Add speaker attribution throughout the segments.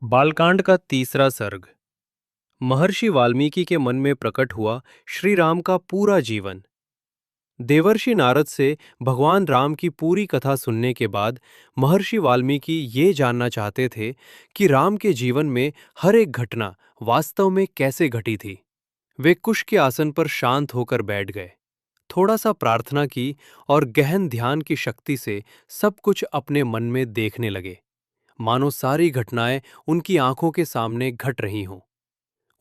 Speaker 1: बालकांड का तीसरा सर्ग। महर्षि वाल्मीकि के मन में प्रकट हुआ श्री राम का पूरा जीवन। देवर्षि नारद से भगवान राम की पूरी कथा सुनने के बाद महर्षि वाल्मीकि ये जानना चाहते थे कि राम के जीवन में हर एक घटना वास्तव में कैसे घटी थी। वे कुश के आसन पर शांत होकर बैठ गए, थोड़ा सा प्रार्थना की और गहन ध्यान की शक्ति से सब कुछ अपने मन में देखने लगे, मानो सारी घटनाएं उनकी आंखों के सामने घट रही हों।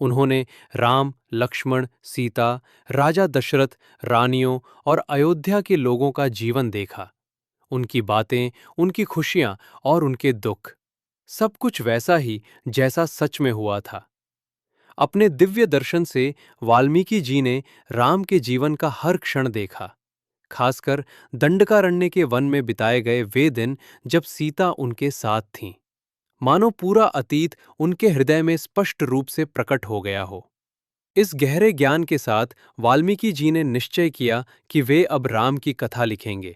Speaker 1: उन्होंने राम, लक्ष्मण, सीता, राजा दशरथ, रानियों और अयोध्या के लोगों का जीवन देखा। उनकी बातें, उनकी खुशियां और उनके दुख, सब कुछ वैसा ही जैसा सच में हुआ था। अपने दिव्य दर्शन से वाल्मीकि जी ने राम के जीवन का हर क्षण देखा, खासकर दंडकारण्य के वन में बिताए गए वे दिन जब सीता उनके साथ थीं। मानो पूरा अतीत उनके हृदय में स्पष्ट रूप से प्रकट हो गया हो। इस गहरे ज्ञान के साथ वाल्मीकि जी ने निश्चय किया कि वे अब राम की कथा लिखेंगे,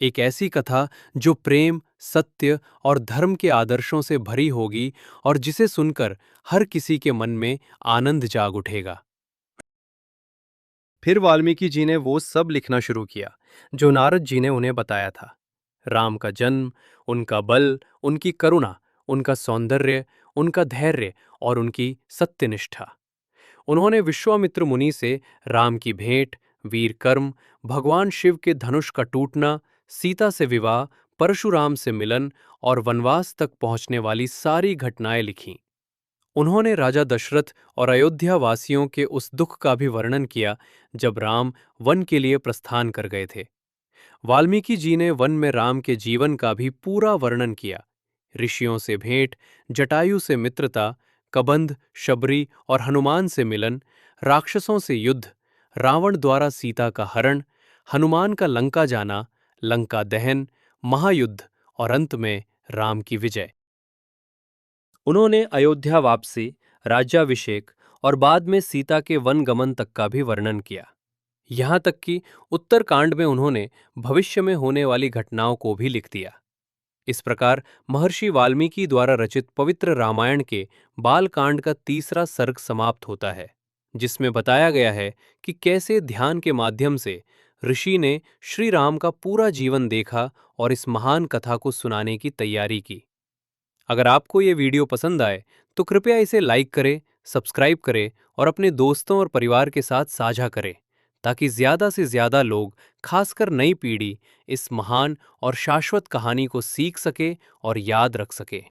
Speaker 1: एक ऐसी कथा जो प्रेम, सत्य और धर्म के आदर्शों से भरी होगी और जिसे सुनकर हर किसी के मन में आनंद जाग उठेगा। फिर वाल्मीकि जी ने वो सब लिखना शुरू किया जो नारद जी ने उन्हें बताया था। राम का जन्म, उनका बल, उनकी करुणा, उनका सौंदर्य, उनका धैर्य और उनकी सत्यनिष्ठा। उन्होंने विश्वामित्र मुनि से राम की भेंट, वीर कर्म, भगवान शिव के धनुष का टूटना, सीता से विवाह, परशुराम से मिलन और वनवास तक पहुंचने वाली सारी घटनाएं लिखीं। उन्होंने राजा दशरथ और अयोध्या वासियों के उस दुख का भी वर्णन किया जब राम वन के लिए प्रस्थान कर गए थे। वाल्मीकि जी ने वन में राम के जीवन का भी पूरा वर्णन किया, ऋषियों से भेंट, जटायु से मित्रता, कबंध, शबरी और हनुमान से मिलन, राक्षसों से युद्ध, रावण द्वारा सीता का हरण, हनुमान का लंका जाना, लंका दहन, महायुद्ध और अंत में राम की विजय। उन्होंने अयोध्या वापसी, राज्याभिषेक और बाद में सीता के वन गमन तक का भी वर्णन किया। यहाँ तक कि उत्तरकांड में उन्होंने भविष्य में होने वाली घटनाओं को भी लिख दिया। इस प्रकार महर्षि वाल्मीकि द्वारा रचित पवित्र रामायण के बालकांड का तीसरा सर्ग समाप्त होता है, जिसमें बताया गया है कि कैसे ध्यान के माध्यम से ऋषि ने श्री राम का पूरा जीवन देखा और इस महान कथा को सुनाने की तैयारी की। अगर आपको ये वीडियो पसंद आए तो कृपया इसे लाइक करें, सब्सक्राइब करें और अपने दोस्तों और परिवार के साथ साझा करें, ताकि ज़्यादा से ज़्यादा लोग, खासकर नई पीढ़ी, इस महान और शाश्वत कहानी को सीख सके और याद रख सके।